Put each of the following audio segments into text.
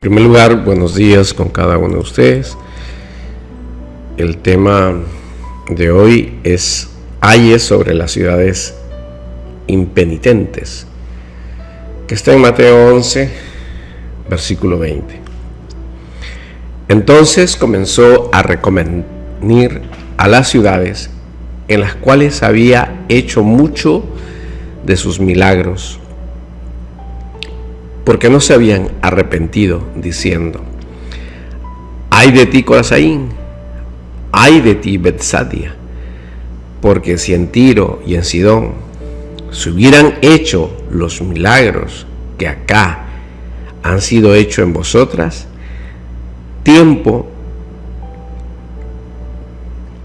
En primer lugar, buenos días con cada uno de ustedes. El tema de hoy es ayes sobre las ciudades impenitentes, que está en Mateo 11, versículo 20. Entonces comenzó a reconvenir a las ciudades en las cuales había hecho mucho de sus milagros, porque no se habían arrepentido, diciendo: ay de ti, Corazín, ay de ti, Betsaida, porque si en Tiro y en Sidón se hubieran hecho los milagros que acá han sido hechos en vosotras, tiempo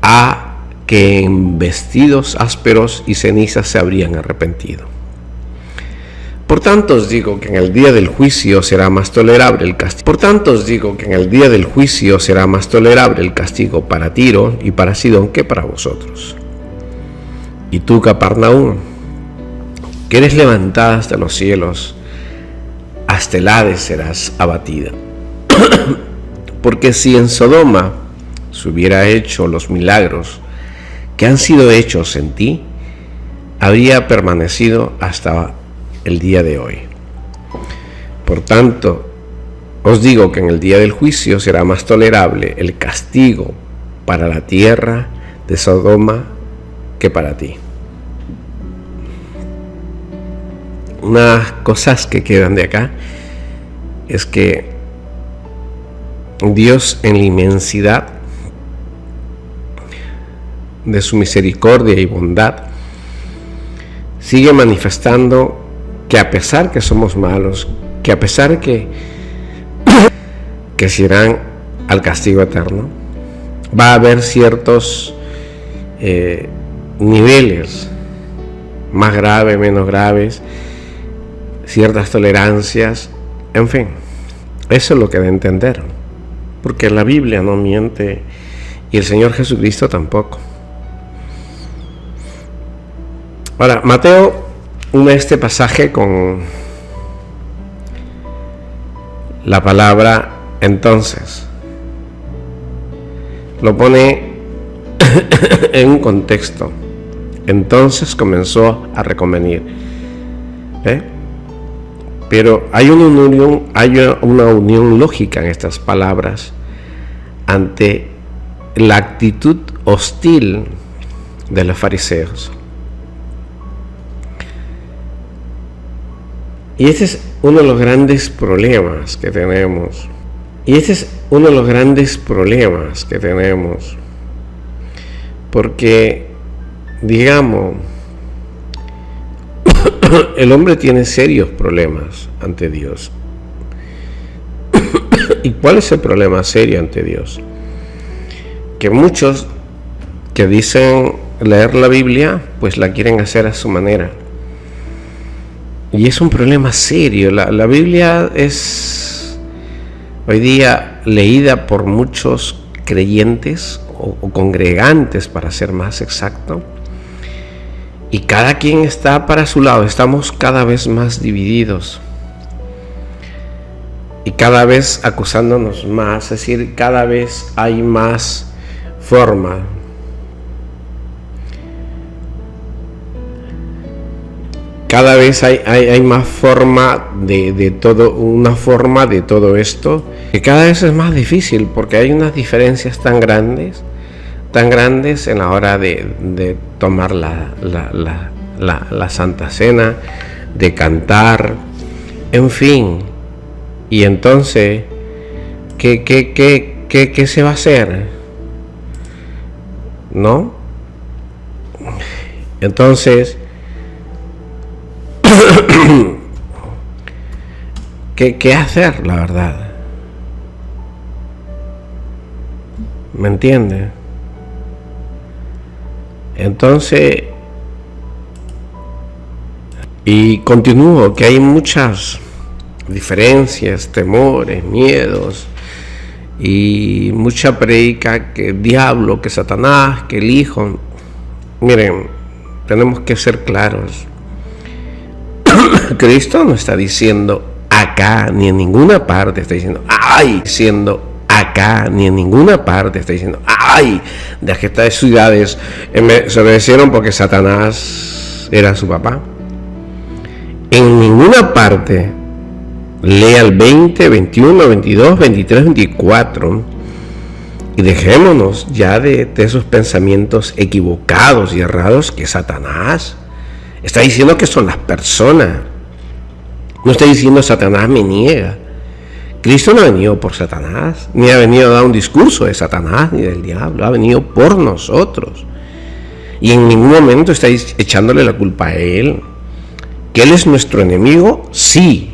ha que en vestidos ásperos y cenizas se habrían arrepentido. Por tanto os digo que en el día del juicio será más tolerable el castigo. Para Tiro y para Sidón que para vosotros. Y tú, Capernaum, que eres levantada hasta los cielos, hasta el Hades serás abatida. Porque si en Sodoma se hubiera hecho los milagros que han sido hechos en ti, habría permanecido hasta el día de hoy. Por tanto, os digo que en el día del juicio será más tolerable el castigo para la tierra de Sodoma que para ti. Unas cosas que quedan de acá es que Dios, en la inmensidad de su misericordia y bondad, sigue manifestando que a pesar que somos malos, que a pesar que se irán al castigo eterno, va a haber ciertos niveles, más graves, menos graves, ciertas tolerancias, en fin, eso es lo que debe entender, porque la Biblia no miente y el Señor Jesucristo tampoco. Ahora, Mateo une este pasaje con la palabra entonces. Lo pone en un contexto. Entonces comenzó a reconvenir. Pero hay una unión lógica en estas palabras ante la actitud hostil de los fariseos. Y este es uno de los grandes problemas que tenemos. Porque, digamos, el hombre tiene serios problemas ante Dios. ¿Y cuál es el problema serio ante Dios? Que muchos que dicen leer la Biblia, pues la quieren hacer a su manera. Y es un problema serio. La Biblia es hoy día leída por muchos creyentes o congregantes, para ser más exacto, y cada quien está para su lado. Estamos cada vez más divididos y cada vez acusándonos más, es decir, cada vez hay más forma. Cada vez hay más forma de todo esto, que cada vez es más difícil, porque hay unas diferencias tan grandes en la hora de tomar la Santa Cena, de cantar, en fin. Y entonces, ¿qué se va a hacer? ¿No? Entonces, ¿Qué hacer, la verdad? ¿Me entiende? Entonces, y continúo, que hay muchas diferencias, temores, miedos, y mucha predica que el diablo, que Satanás, que el hijo. Miren, tenemos que ser claros. Cristo no está diciendo acá, ni en ninguna parte está diciendo, ay, siendo acá, ni en ninguna parte está diciendo, ay, de estas ciudades se obedecieron porque Satanás era su papá. En ninguna parte, lea el 20, 21, 22, 23, 24, y dejémonos ya de esos pensamientos equivocados y errados que Satanás está diciendo que son las personas. No está diciendo Satanás me niega. Cristo no ha venido por Satanás, ni ha venido a dar un discurso de Satanás ni del diablo, ha venido por nosotros. Y en ningún momento está echándole la culpa a Él. ¿Que Él es nuestro enemigo? Sí.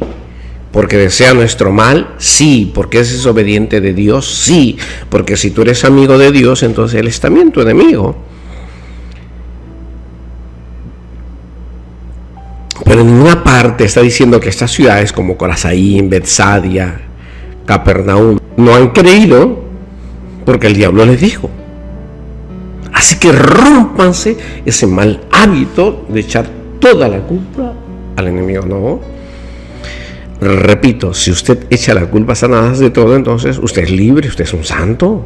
¿Porque desea nuestro mal? Sí. ¿Porque es desobediente de Dios? Sí. Porque si tú eres amigo de Dios, entonces Él es también tu enemigo. Pero en ninguna parte está diciendo que estas ciudades como Corazaín, Betsadia, Capernaum no han creído porque el diablo les dijo. Así que rómpanse ese mal hábito de echar toda la culpa al enemigo. No. Repito, si usted echa la culpa a Satanás de todo, entonces usted es libre, usted es un santo,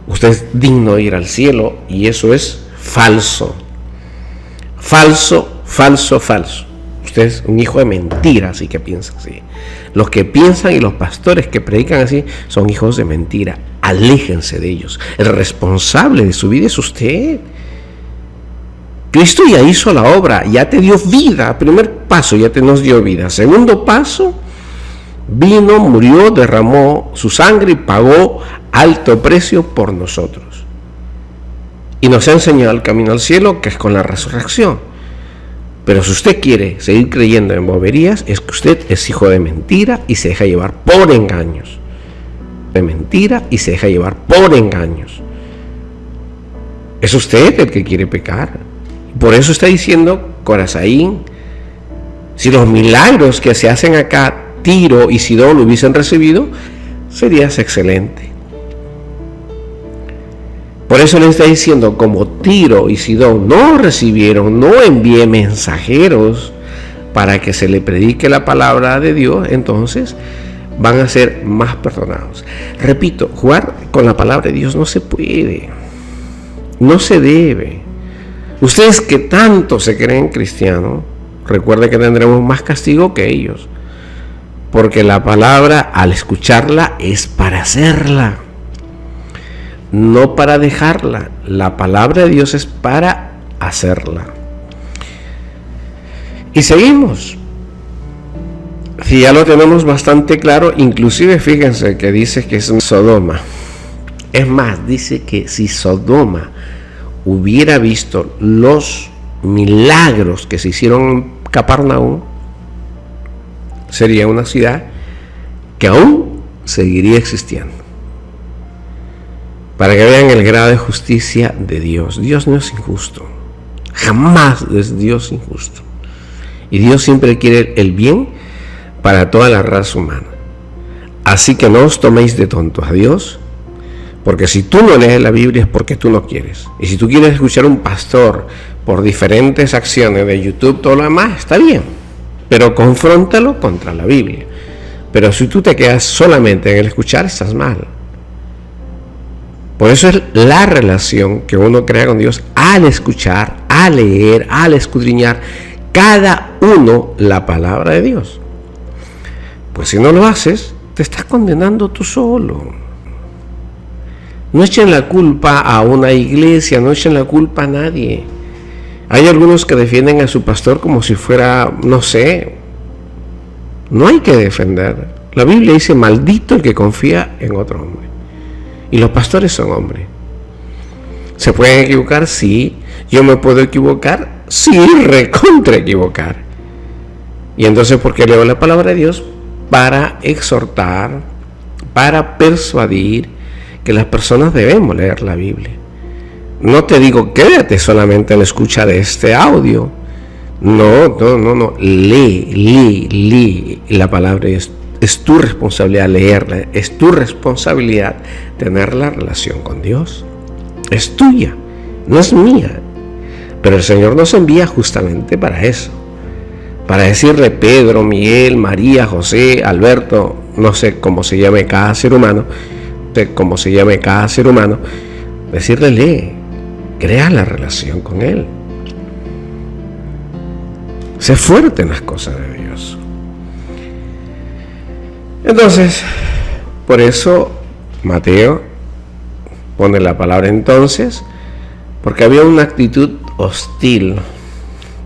usted es digno de ir al cielo, y eso es falso. Falso, falso, falso. Usted es un hijo de mentira, así que piensa así. Los que piensan y los pastores que predican así son hijos de mentira. Aléjense de ellos. El responsable de su vida es usted. Cristo ya hizo la obra, ya te dio vida. Primer paso, ya nos dio vida. Segundo paso, vino, murió, derramó su sangre y pagó alto precio por nosotros. Y nos ha enseñado el camino al cielo, que es con la resurrección. Pero si usted quiere seguir creyendo en boberías, es que usted es hijo de mentira y se deja llevar por engaños. De mentira y se deja llevar por engaños. Es usted el que quiere pecar. Por eso está diciendo Corazaín, si los milagros que se hacen acá, Tiro y Sidón lo hubiesen recibido, serías excelente. Por eso le está diciendo, como Tiro y Sidón no recibieron, no envié mensajeros para que se le predique la palabra de Dios, entonces van a ser más perdonados. Repito, jugar con la palabra de Dios no se puede, no se debe. Ustedes que tanto se creen cristianos, recuerden que tendremos más castigo que ellos, porque la palabra, al escucharla, es para hacerla, no para dejarla. La palabra de Dios es para hacerla. Y seguimos. Si ya lo tenemos bastante claro, inclusive fíjense que dice que es Sodoma. Es más, dice que si Sodoma hubiera visto los milagros que se hicieron en Capernaum, sería una ciudad que aún seguiría existiendo. Para que vean el grado de justicia de Dios. Dios no es injusto. Jamás es Dios injusto. Y Dios siempre quiere el bien para toda la raza humana. Así que no os toméis de tontos a Dios, porque si tú no lees la Biblia es porque tú no quieres. Y si tú quieres escuchar a un pastor por diferentes acciones de YouTube, todo lo demás, está bien. Pero confróntalo contra la Biblia. Pero si tú te quedas solamente en el escuchar, estás mal. Por eso es la relación que uno crea con Dios al escuchar, al leer, al escudriñar cada uno la palabra de Dios. Pues si no lo haces, te estás condenando tú solo. No echen la culpa a una iglesia, no echen la culpa a nadie. Hay algunos que defienden a su pastor como si fuera, no sé. No hay que defender. La Biblia dice, maldito el que confía en otro hombre. Y los pastores son hombres. ¿Se pueden equivocar? Sí. ¿Yo me puedo equivocar? Sí, recontra equivocar. Y entonces, ¿por qué leo la palabra de Dios? Para exhortar, para persuadir que las personas debemos leer la Biblia. No te digo, quédate solamente en la escucha de este audio. No. Lee la palabra de Dios. Es tu responsabilidad leerla, es tu responsabilidad tener la relación con Dios. Es tuya, no es mía. Pero el Señor nos envía justamente para eso, para decirle Pedro, Miguel, María, José, Alberto, no sé cómo se llame cada ser humano, decirle lee, crea la relación con Él. Sé fuerte en las cosas de Dios. Entonces, por eso Mateo pone la palabra entonces, porque había una actitud hostil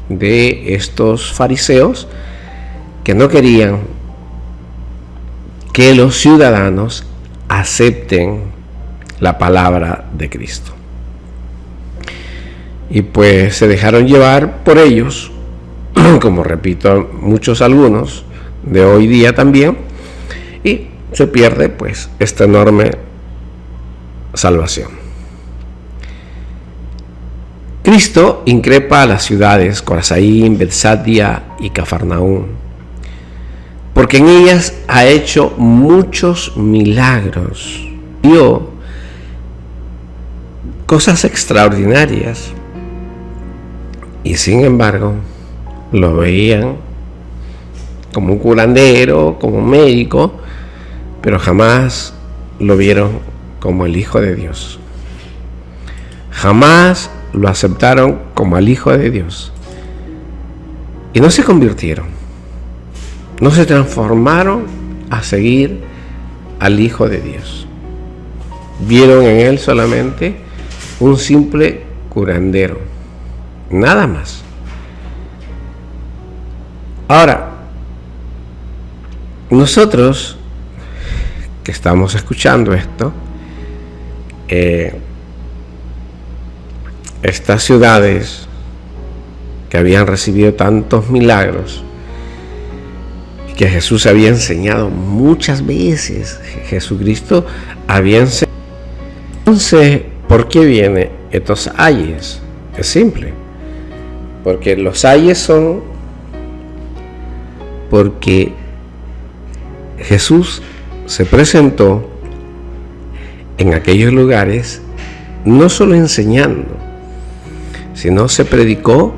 de estos fariseos que no querían que los ciudadanos acepten la palabra de Cristo. Y pues se dejaron llevar por ellos, como repito, algunos de hoy día también, y se pierde pues esta enorme salvación. Cristo increpa a las ciudades Corazaín, Betsaida y Cafarnaúm, porque en ellas ha hecho muchos milagros, dio cosas extraordinarias, y sin embargo lo veían como un curandero, como un médico, pero jamás lo vieron como el Hijo de Dios. Jamás lo aceptaron como el Hijo de Dios. Y no se convirtieron, no se transformaron a seguir al Hijo de Dios. Vieron en Él solamente un simple curandero, nada más. Ahora, nosotros que estamos escuchando esto, estas ciudades que habían recibido tantos milagros y que Jesús había enseñado muchas veces, Jesucristo había enseñado. Entonces, ¿por qué viene estos ayes? Es simple, porque los ayes son porque Jesús se presentó en aquellos lugares no solo enseñando, sino se predicó,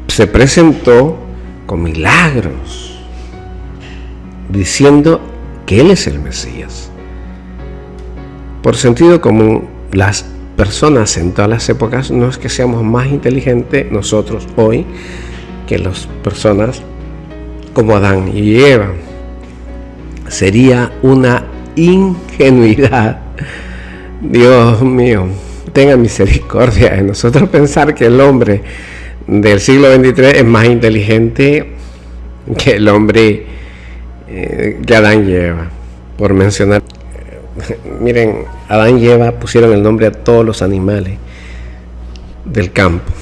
se presentó con milagros, diciendo que Él es el Mesías. Por sentido común, las personas en todas las épocas, no es que seamos más inteligentes nosotros hoy que las personas como Adán y Eva. Sería una ingenuidad, Dios mío, tenga misericordia de nosotros, pensar que el hombre del siglo XXIII es más inteligente que el hombre que Adán y Eva, por mencionar. Miren, Adán y Eva pusieron el nombre a todos los animales del campo.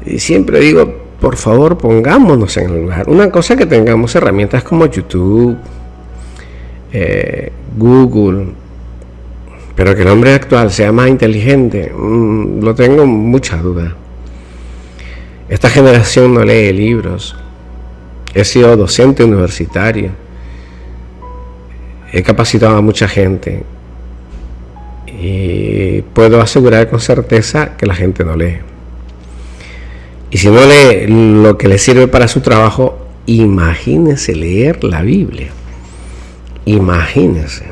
Y siempre digo, por favor, pongámonos en el lugar. Una cosa que tengamos herramientas como YouTube, Google, pero que el hombre actual sea más inteligente, lo tengo mucha duda. Esta generación no lee libros. He sido docente universitario, he capacitado a mucha gente y puedo asegurar con certeza que la gente no lee. Y si no lee lo que le sirve para su trabajo, imagínense leer la Biblia. Imagínense.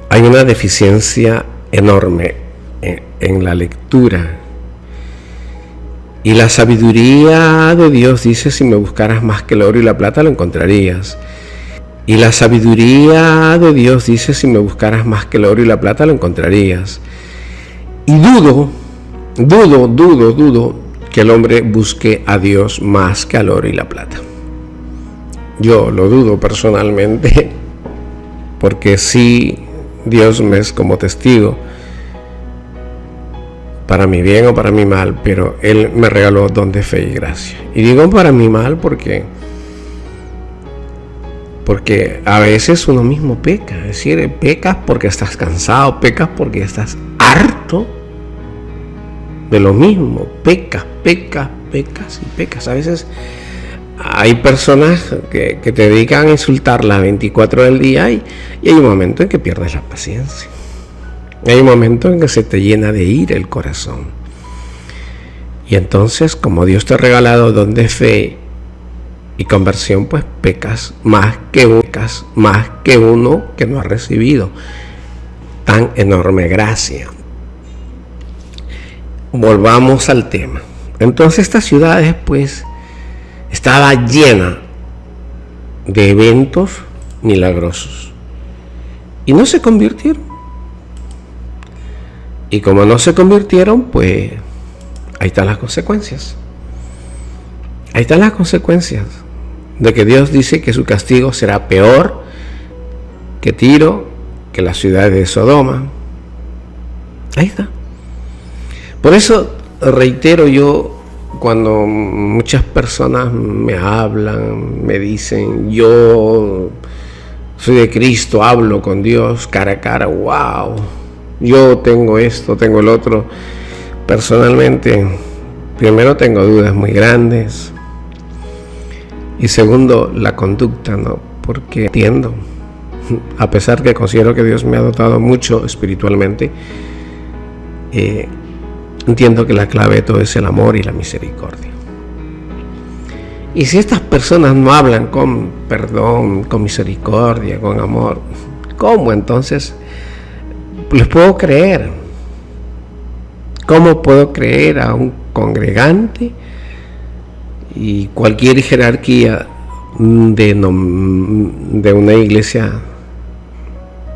Hay una deficiencia enorme en la lectura. Y la sabiduría de Dios dice: si me buscaras más que el oro y la plata, lo encontrarías. Y la sabiduría de Dios dice: si me buscaras más que el oro y la plata, lo encontrarías. Y dudo que el hombre busque a Dios más que al oro y la plata. Yo lo dudo personalmente, porque sí, Dios me es como testigo, para mi bien o para mi mal, pero Él me regaló don de fe y gracia. Y digo para mi mal porque a veces uno mismo peca, es decir, pecas porque estás cansado, pecas porque estás harto de lo mismo, pecas. A veces hay personas que te dedican a insultar las 24 del día y hay un momento en que pierdes la paciencia. Hay un momento en que se te llena de ira el corazón. Y entonces, como Dios te ha regalado don de fe y conversión, pues pecas más que uno que no ha recibido tan enorme gracia. Volvamos al tema. Entonces estas ciudades pues estaba llena de eventos milagrosos y no se convirtieron. Y como no se convirtieron, pues ahí están las consecuencias. Ahí están las consecuencias de que Dios dice que su castigo será peor que Tiro, que la ciudad de Sodoma. Ahí está. Por eso reitero yo, cuando muchas personas me hablan, me dicen, yo soy de Cristo, hablo con Dios cara a cara, wow, yo tengo esto, tengo el otro. Personalmente, primero tengo dudas muy grandes y segundo, la conducta, ¿no? Porque entiendo, a pesar que considero que Dios me ha dotado mucho espiritualmente, entiendo que la clave de todo es el amor y la misericordia. Y si estas personas no hablan con perdón, con misericordia, con amor, ¿cómo entonces les puedo creer? ¿Cómo puedo creer a un congregante y cualquier jerarquía de una iglesia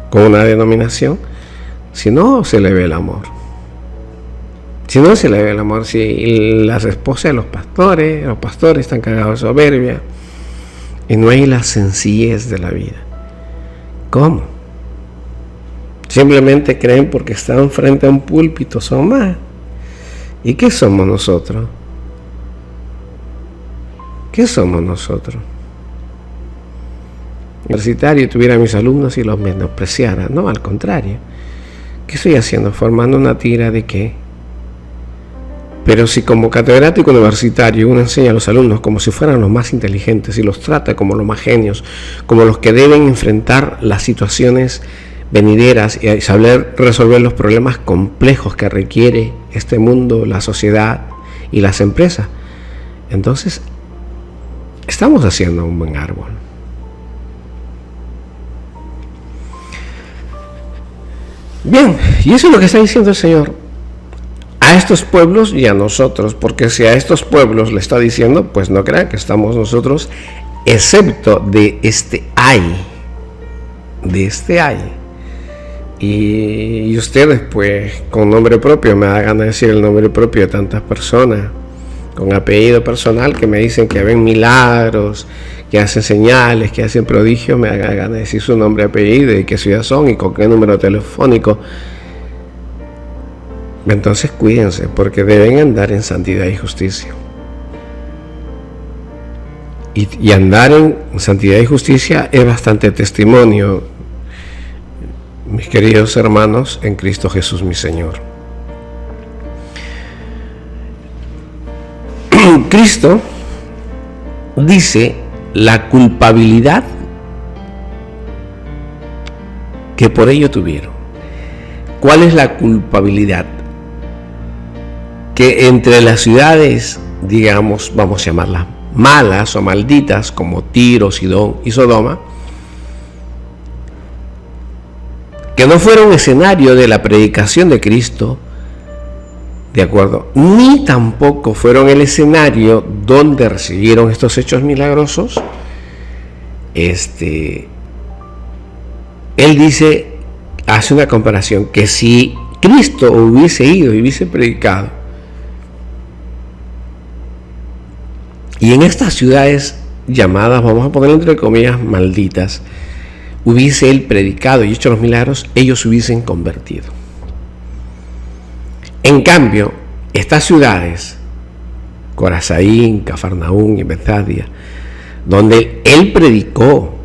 con una denominación si no se le ve el amor? Si no se le ve el amor, si las esposas de los pastores están cargados de soberbia y no hay la sencillez de la vida. ¿Cómo? Simplemente creen porque están frente a un púlpito, son más. ¿Y qué somos nosotros? ¿Qué somos nosotros? Universitario tuviera a mis alumnos y los menospreciara. No, al contrario. ¿Qué estoy haciendo? ¿Formando una tira de qué? Pero si como catedrático universitario uno enseña a los alumnos como si fueran los más inteligentes y los trata como los más genios, como los que deben enfrentar las situaciones venideras y saber resolver los problemas complejos que requiere este mundo, la sociedad y las empresas, entonces estamos haciendo un buen árbol. Bien, y eso es lo que está diciendo el Señor a estos pueblos y a nosotros, porque si a estos pueblos le está diciendo, pues no crean que estamos nosotros excepto de este ay, y ustedes pues con nombre propio, me da ganas de decir el nombre propio de tantas personas con apellido personal que me dicen que ven milagros, que hacen señales, que hacen prodigios, me da ganas de decir su nombre, apellido y qué ciudad son y con qué número telefónico. Entonces cuídense, porque deben andar en santidad y justicia. Y andar en santidad y justicia es bastante testimonio, mis queridos hermanos, en Cristo Jesús mi Señor. Cristo dice la culpabilidad que por ello tuvieron. ¿Cuál es la culpabilidad? Que entre las ciudades, digamos, vamos a llamarlas malas o malditas, como Tiro, Sidón y Sodoma, que no fueron escenario de la predicación de Cristo, ¿de acuerdo? Ni tampoco fueron el escenario donde recibieron estos hechos milagrosos. Él dice, hace una comparación, que si Cristo hubiese ido y hubiese predicado, y en estas ciudades llamadas, vamos a poner entre comillas, malditas, hubiese él predicado y hecho los milagros, ellos se hubiesen convertido. En cambio, estas ciudades, Corazaín, Cafarnaún y Bethsaida, donde él predicó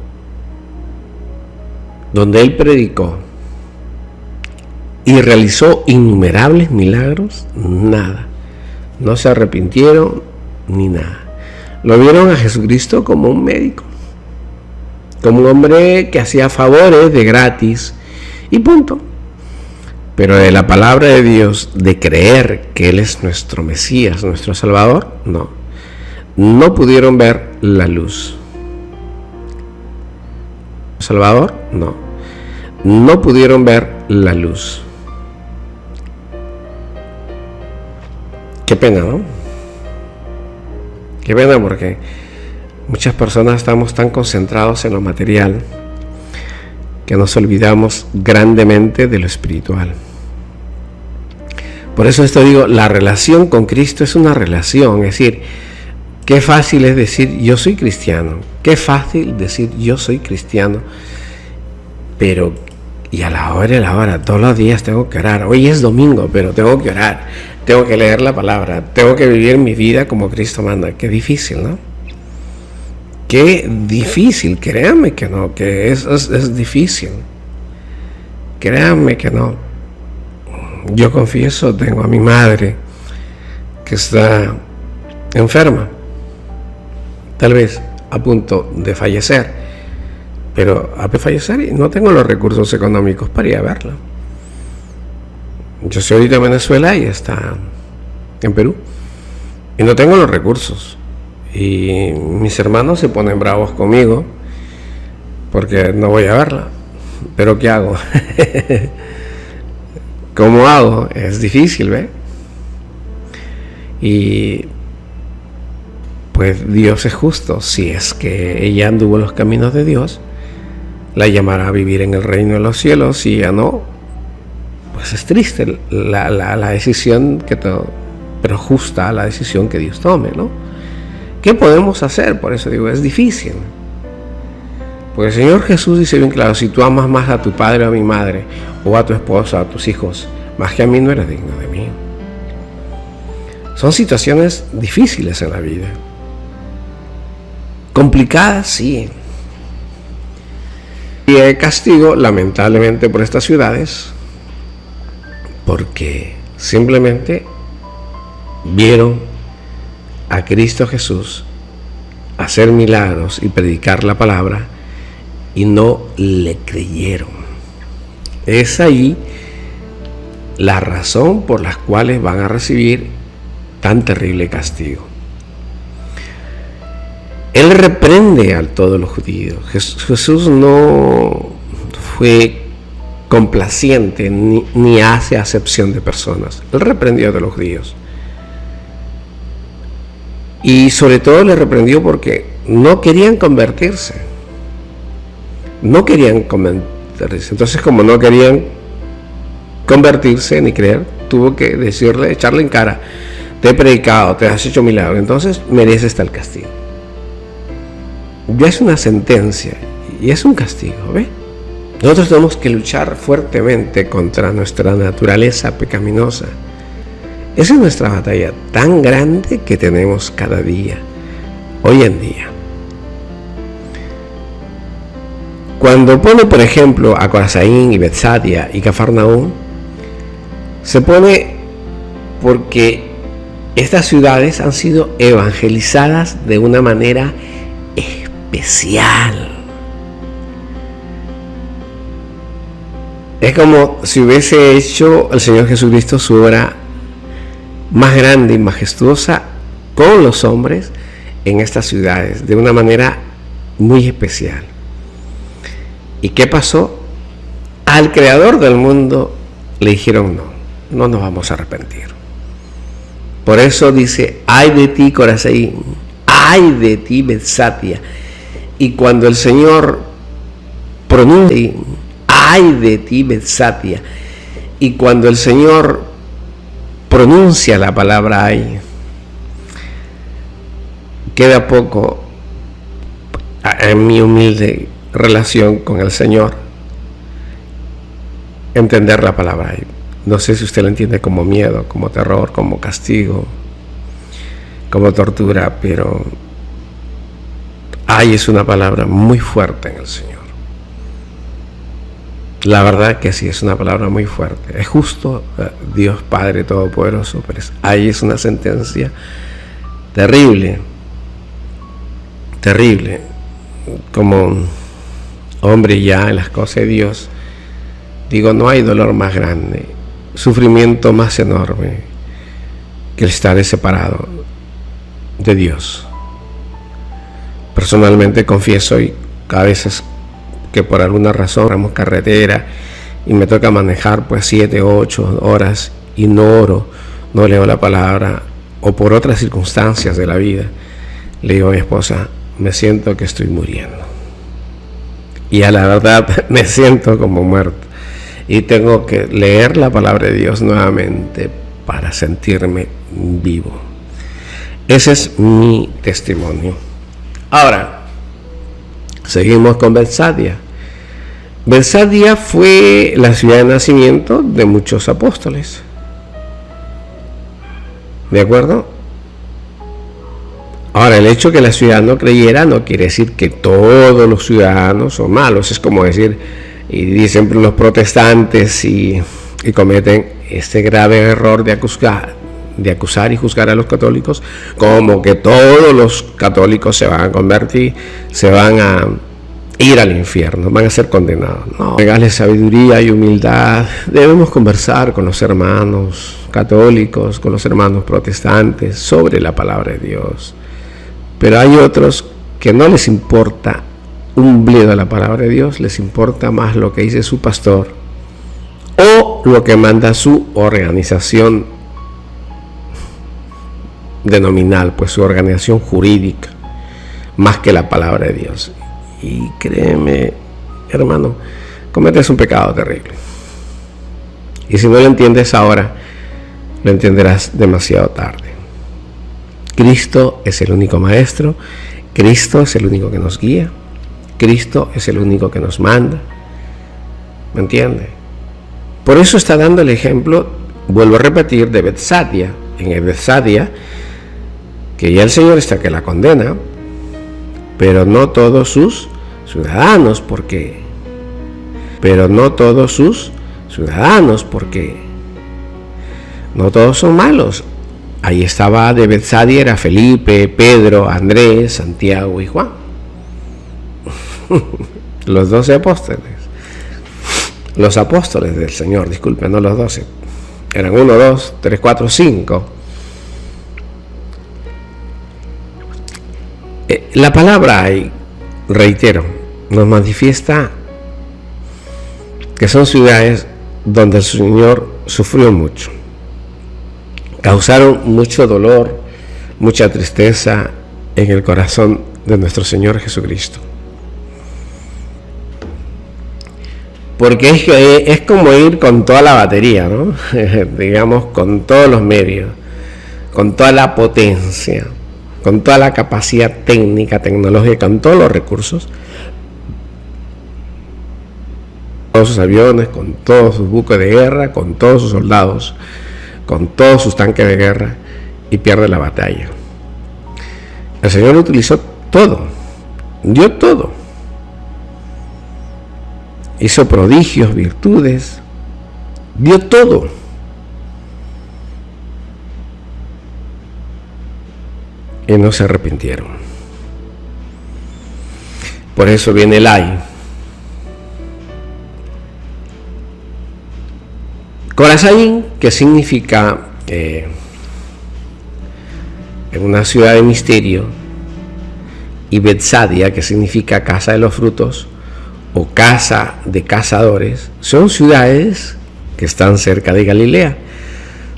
y realizó innumerables milagros, nada, no se arrepintieron ni nada. Lo vieron a Jesucristo como un médico, como un hombre que hacía favores de gratis y punto. Pero de la palabra de Dios, de creer que Él es nuestro Mesías, nuestro Salvador, no. No pudieron ver la luz. Salvador, no. No pudieron ver la luz. Qué pena, ¿no? Qué pena, porque muchas personas estamos tan concentrados en lo material que nos olvidamos grandemente de lo espiritual. Por eso esto digo, la relación con Cristo es una relación, es decir, qué fácil es decir yo soy cristiano, qué fácil decir yo soy cristiano, pero y a la hora, todos los días tengo que orar. Hoy es domingo, pero tengo que orar, tengo que leer la palabra, tengo que vivir mi vida como Cristo manda. Qué difícil, ¿no? Qué difícil, créanme que no, que es difícil. Créanme que no. Yo confieso, tengo a mi madre que está enferma, tal vez a punto de fallecer, pero a fallecer y no tengo los recursos económicos para ir a verla. Yo soy ahorita en Venezuela y está en Perú y no tengo los recursos, y mis hermanos se ponen bravos conmigo porque no voy a verla. Pero ¿qué hago? ¿Cómo hago? Es difícil, ¿ve? Y pues Dios es justo. Si es que ella anduvo los caminos de Dios, la llamará a vivir en el reino de los cielos. Si ya no, pues es triste la decisión pero justa la decisión que Dios tome, ¿no? ¿Qué podemos hacer? Por eso digo, es difícil. Porque el Señor Jesús dice bien claro, si tú amas más a tu padre o a mi madre, o a tu esposa, a tus hijos, más que a mí, no eres digno de mí. Son situaciones difíciles en la vida. Complicadas, sí. Y hay castigo, lamentablemente, por estas ciudades, porque simplemente vieron a Cristo Jesús hacer milagros y predicar la palabra y no le creyeron. Es ahí la razón por la cual van a recibir tan terrible castigo. Él reprende a todos los judíos. Jesús no fue complaciente ni hace acepción de personas. Él reprendió a los judíos. Y sobre todo le reprendió porque no querían convertirse. No querían convertirse. Entonces, como no querían convertirse ni creer, tuvo que decirle, echarle en cara: te he predicado, te has hecho milagro, entonces mereces tal castigo. Ya es una sentencia y es un castigo, ¿ve? Nosotros tenemos que luchar fuertemente contra nuestra naturaleza pecaminosa. Esa es nuestra batalla tan grande que tenemos cada día, hoy en día. Cuando pone, por ejemplo, a Corazaín y Betsadia y Cafarnaúm, se pone porque estas ciudades han sido evangelizadas de una manera especial. Es como si hubiese hecho el Señor Jesucristo su obra más grande y majestuosa con los hombres en estas ciudades, de una manera muy especial. ¿Y qué pasó? Al creador del mundo le dijeron no nos vamos a arrepentir. Por eso dice: ay de ti, Corazaín, ay de ti, Betsadia. Y cuando el Señor pronuncia: ay de ti, Betsadia, y cuando el Señor pronuncia la palabra ay, queda poco, en mi humilde relación con el Señor, entender la palabra ay. No sé si usted la entiende como miedo, como terror, como castigo, como tortura, pero ay es una palabra muy fuerte en el Señor. La verdad que sí, es una palabra muy fuerte. Es justo Dios Padre Todopoderoso, pero ay es una sentencia terrible, terrible. Como hombre ya en las cosas de Dios, digo, no hay dolor más grande sufrimiento más enorme que el estar separado de Dios. Personalmente confieso, y a veces que por alguna razón agarramos carretera y me toca manejar pues 7 o 8 horas y no oro, no leo la palabra, o por otras circunstancias de la vida, le digo a mi esposa, me siento que estoy muriendo. Y a la verdad me siento como muerto. Y tengo que leer la palabra de Dios nuevamente para sentirme vivo. Ese es mi testimonio. Ahora, seguimos con Betsaida. Betsaida fue la ciudad de nacimiento de muchos apóstoles. ¿De acuerdo? Ahora, el hecho que la ciudad no creyera no quiere decir que todos los ciudadanos son malos. Es como decir, y dicen los protestantes y cometen este grave error de acusar y juzgar a los católicos como que todos los católicos se van a convertir, se van a ir al infierno, van a ser condenados. No, regalarles sabiduría y humildad. Debemos conversar con los hermanos católicos, con los hermanos protestantes sobre la palabra de Dios. Pero hay otros que no les importa un bledo de la palabra de Dios, les importa más lo que dice su pastor o lo que manda su organización denominal, pues su organización jurídica, más que la palabra de Dios. Y créeme, hermano, cometes un pecado terrible. Y si no lo entiendes ahora, lo entenderás demasiado tarde. Cristo es el único maestro, Cristo es el único que nos guía, Cristo es el único que nos manda. ¿Me entiende? Por eso está dando el ejemplo, vuelvo a repetir, de Betsaida. En el Betsaida, que ya el Señor está que la condena, pero no todos sus ciudadanos, porque no todos son malos. Ahí estaba de Betsaida, era Felipe, Pedro, Andrés, Santiago y Juan. Los 12 apóstoles. Los apóstoles del Señor, disculpen, no los 12. Eran 1, 2, 3, 4, 5. La palabra ahí, reitero, nos manifiesta que son ciudades donde el Señor sufrió mucho. Causaron mucho dolor, mucha tristeza en el corazón de nuestro Señor Jesucristo. Porque es como ir con toda la batería, ¿no? Digamos, con todos los medios, con toda la potencia, con toda la capacidad técnica, tecnológica, con todos los recursos, con todos sus aviones, con todos sus buques de guerra, con todos sus soldados, con todos sus tanques de guerra, y pierde la batalla. El Señor utilizó todo, dio todo. Hizo prodigios, virtudes, dio todo. Y no se arrepintieron. Por eso viene el ay. Corazaín, que significa una ciudad de misterio, y Betsaida, que significa casa de los frutos o casa de cazadores, son ciudades que están cerca de Galilea,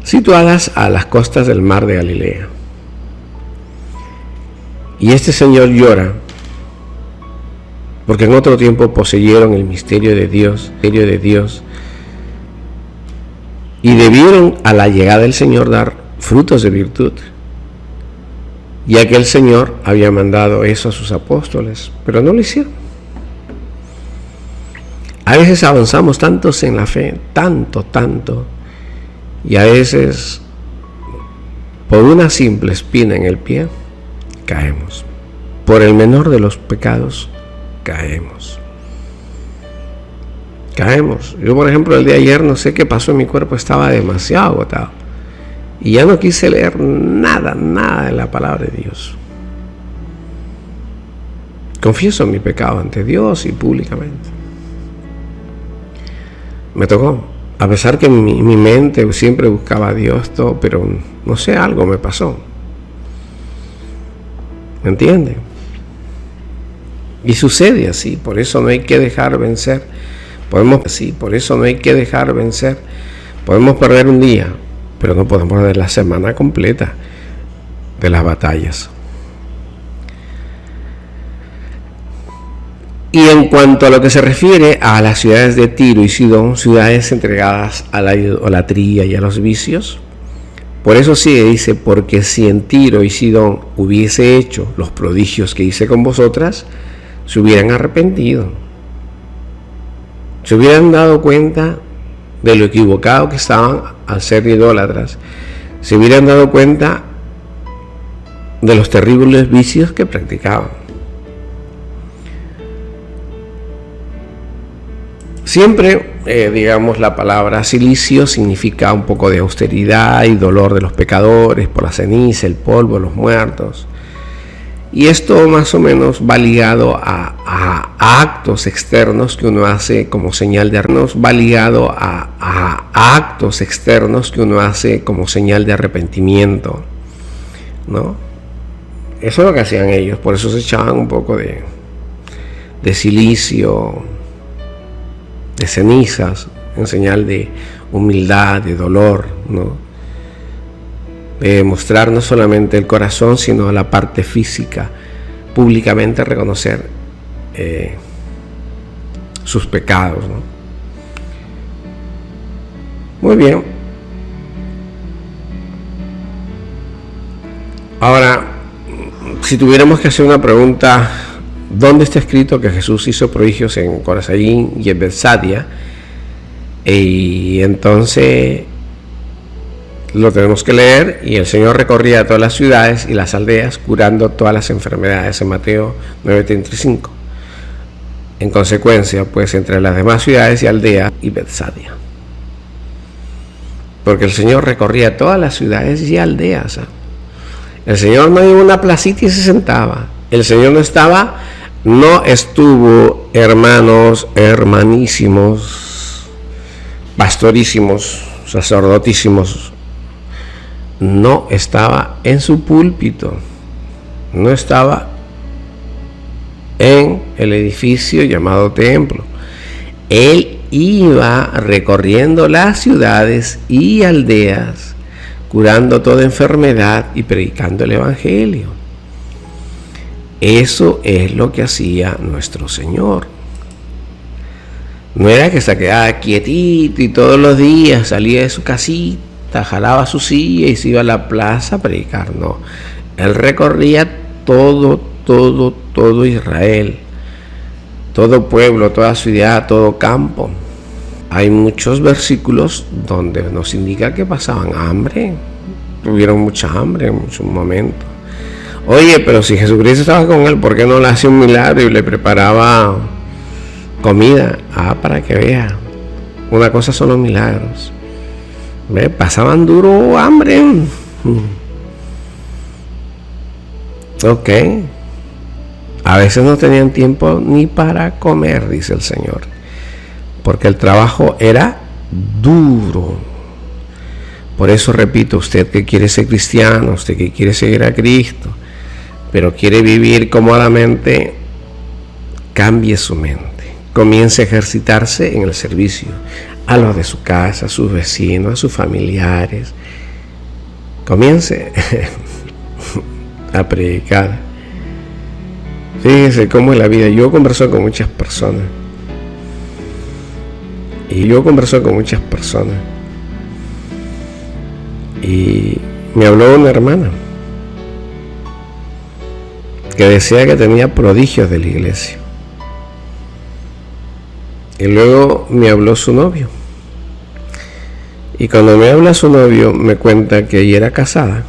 situadas a las costas del mar de Galilea. Y este Señor llora porque en otro tiempo poseyeron el misterio de Dios, y debieron a la llegada del Señor dar frutos de virtud, ya que el Señor había mandado eso a sus apóstoles, pero no lo hicieron. A veces avanzamos tantos en la fe, tanto, y a veces por una simple espina en el pie caemos. Por el menor de los pecados caemos. Yo, por ejemplo, el día de ayer no sé qué pasó en mi cuerpo, estaba demasiado agotado y ya no quise leer nada de la palabra de Dios. Confieso mi pecado ante Dios y públicamente. Me tocó, A pesar que mi mente siempre buscaba a Dios, todo, pero no sé, algo me pasó. ¿Me entiende? Y sucede así, por eso no hay que dejar vencer. Por eso no hay que dejar vencer. Podemos perder un día, pero no podemos perder la semana completa de las batallas. Y en cuanto a lo que se refiere a las ciudades de Tiro y Sidón, ciudades entregadas a la idolatría y a los vicios, por eso sí dice, porque si en Tiro y Sidón hubiese hecho los prodigios que hice con vosotras, se hubieran arrepentido, se hubieran dado cuenta de lo equivocado que estaban al ser idólatras, se hubieran dado cuenta de los terribles vicios que practicaban. Siempre, digamos, la palabra cilicio significa un poco de austeridad y dolor de los pecadores por la ceniza, el polvo, los muertos. Y esto más o menos va ligado a actos externos que uno hace como señal de arrepentimiento, ¿no? Eso es lo que hacían ellos, por eso se echaban un poco de silicio, de cenizas, en señal de humildad, de dolor, ¿no? De mostrar no solamente el corazón, sino la parte física, públicamente reconocer sus pecados, ¿no? Muy bien. Ahora, si tuviéramos que hacer una pregunta, ¿dónde está escrito que Jesús hizo prodigios en Corazín y en Betsadia? Y entonces lo tenemos que leer. Y el Señor recorría todas las ciudades y las aldeas, curando todas las enfermedades, en Mateo 9:35. En consecuencia, pues, entre las demás ciudades y aldeas y Betsadia, porque el Señor recorría todas las ciudades y aldeas. El Señor no iba a una placita y se sentaba. El Señor no estuvo, hermanos, hermanísimos, pastorísimos, sacerdotísimos, no estaba en su púlpito, no estaba en el edificio llamado templo. Él iba recorriendo las ciudades y aldeas, curando toda enfermedad y predicando el evangelio. Eso es lo que hacía nuestro Señor. No era que se quedaba quietito y todos los días salía de su casita, jalaba su silla y se iba a la plaza a predicar. No, Él recorría todo Israel, todo pueblo, toda ciudad, todo campo. Hay muchos versículos donde nos indica que pasaban hambre, tuvieron mucha hambre en su momento. Oye, pero si Jesucristo estaba con él, ¿por qué no le hacía un milagro y le preparaba comida? Para que vea, una cosa son los milagros. ¿Ve? Pasaban duro hambre. Ok. A veces no tenían tiempo ni para comer, dice el Señor, porque el trabajo era duro. Por eso repito, usted que quiere ser cristiano, usted que quiere seguir a Cristo, pero quiere vivir cómodamente, cambie su mente. Comience a ejercitarse en el servicio a los de su casa, a sus vecinos, a sus familiares. Comience a predicar. Fíjese cómo es la vida. Yo converso con muchas personas. Y me habló una hermana que decía que tenía prodigios de la iglesia. Y luego me habló su novio. Y cuando me habla su novio, me cuenta que ella era casada,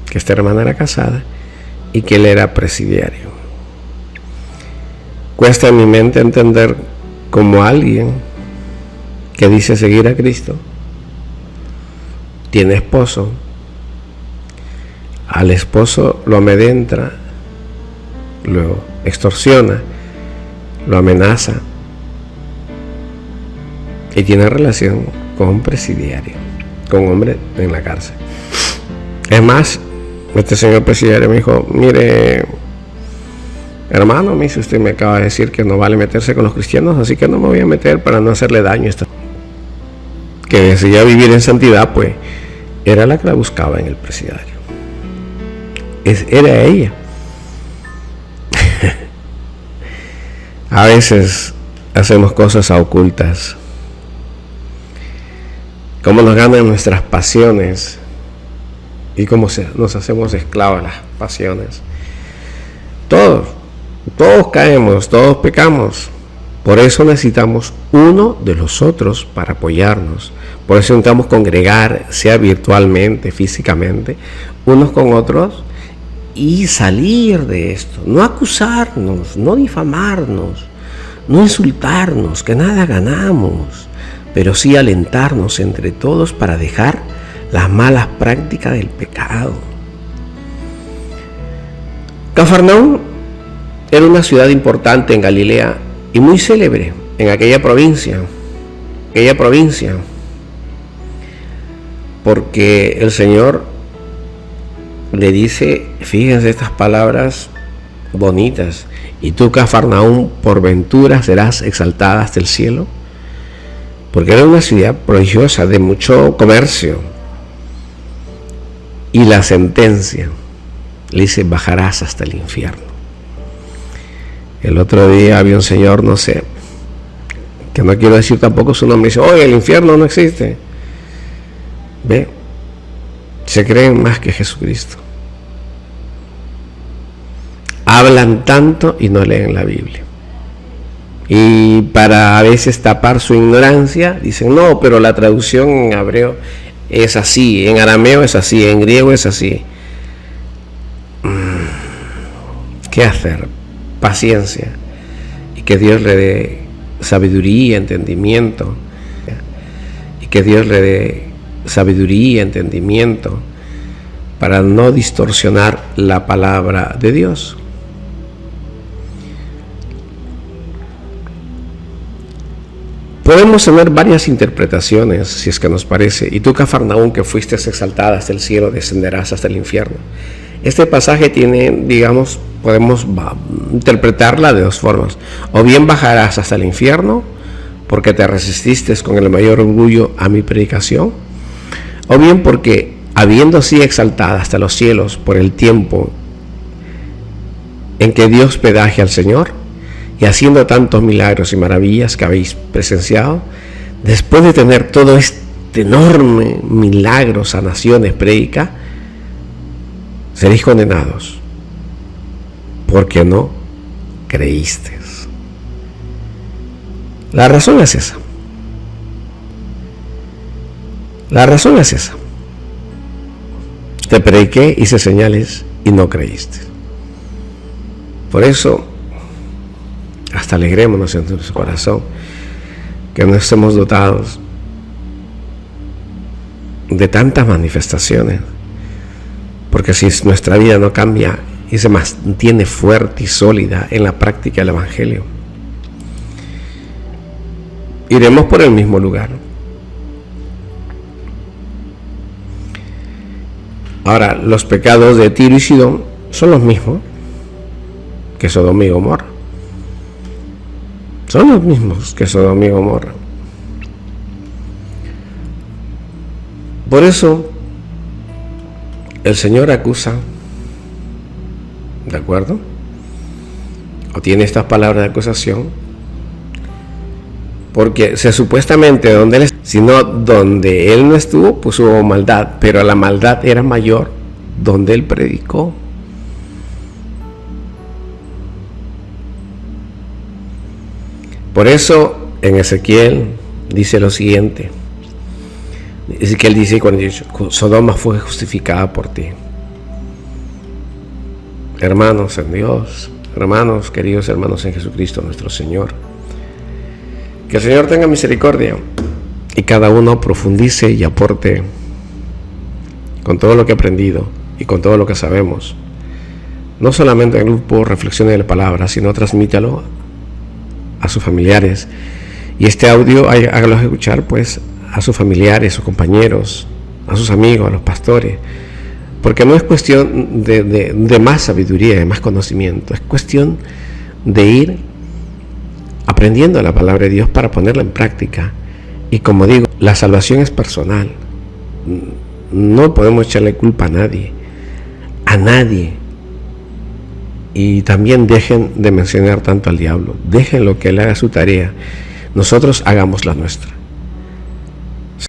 que esta hermana era casada y que él era presidiario. Cuesta en mi mente entender cómo alguien que dice seguir a Cristo tiene esposo, al esposo lo amedrenta, lo extorsiona, lo amenaza y tiene relación con un presidiario, con un hombre en la cárcel. Es más, este señor presidiario me dijo: mire, hermano, me dice, usted me acaba de decir que no vale meterse con los cristianos, así que no me voy a meter para no hacerle daño a esta. Que decidía vivir en santidad, pues era la que la buscaba en el presidiario. Era ella. A veces hacemos cosas ocultas. Cómo nos ganan nuestras pasiones y cómo nos hacemos esclavos de las pasiones. Todos caemos, todos pecamos. Por eso necesitamos uno de los otros para apoyarnos. Por eso necesitamos congregar, sea virtualmente, físicamente, unos con otros, y salir de esto. No acusarnos, no difamarnos, no insultarnos, que nada ganamos, pero sí alentarnos entre todos para dejar las malas prácticas del pecado. Cafarnaúm era una ciudad importante en Galilea y muy célebre en aquella provincia, porque el Señor le dice, fíjense estas palabras bonitas: y tú, Cafarnaúm, por ventura serás exaltada hasta el cielo, porque era una ciudad prodigiosa de mucho comercio. Y la sentencia le dice: bajarás hasta el infierno. El otro día había un señor, no sé, que no quiero decir tampoco su nombre, dice: oye, el infierno no existe. Ve, se creen más que Jesucristo. Hablan tanto y no leen la Biblia. Y para a veces tapar su ignorancia, dicen: no, pero la traducción en hebreo es así, en arameo es así, en griego es así. ¿Qué hacer? Paciencia, y que Dios le dé sabiduría, entendimiento, y que Dios le dé sabiduría, entendimiento para no distorsionar la palabra de Dios. Podemos tener varias interpretaciones, si es que nos parece. Y tú, Cafarnaúm, que fuiste exaltada hasta el cielo, descenderás hasta el infierno. Este pasaje tiene, digamos, podemos interpretarla de dos formas. O bien bajarás hasta el infierno, porque te resististe con el mayor orgullo a mi predicación. O bien porque, habiendo sido exaltada hasta los cielos por el tiempo en que dio hospedaje al Señor, y haciendo tantos milagros y maravillas que habéis presenciado, después de tener todo este enorme milagro, sanaciones, prédica, seréis condenados porque no creísteis. La razón es esa. La razón es esa. Te prediqué, hice señales y no creíste. Por eso, hasta alegrémonos en nuestro corazón que nos hemos dotados de tantas manifestaciones, porque si nuestra vida no cambia y se mantiene fuerte y sólida en la práctica del Evangelio, iremos por el mismo lugar. Ahora, los pecados de Tiro y Sidón son los mismos que Sodoma y Gomorra. Son los mismos que Sodoma y Gomorra. Por eso, el Señor acusa, ¿de acuerdo? O tiene estas palabras de acusación, porque supuestamente donde él no estuvo, pues hubo maldad, pero la maldad era mayor donde él predicó. Por eso en Ezequiel dice lo siguiente. Ezequiel dice 48: Sodoma fue justificada por ti. Hermanos en Dios, hermanos, queridos hermanos en Jesucristo nuestro Señor, que el Señor tenga misericordia y cada uno profundice y aporte con todo lo que ha aprendido y con todo lo que sabemos, no solamente en el grupo Reflexiones de la Palabra, sino transmítalo a sus familiares, y este audio hágalos escuchar pues a sus familiares, a sus compañeros, a sus amigos, a los pastores, porque no es cuestión de más sabiduría, de más conocimiento, es cuestión de ir aprendiendo la palabra de Dios para ponerla en práctica. Y como digo, la salvación es personal, no podemos echarle culpa a nadie. Y también dejen de mencionar tanto al diablo, déjenlo que él haga su tarea, nosotros hagamos la nuestra.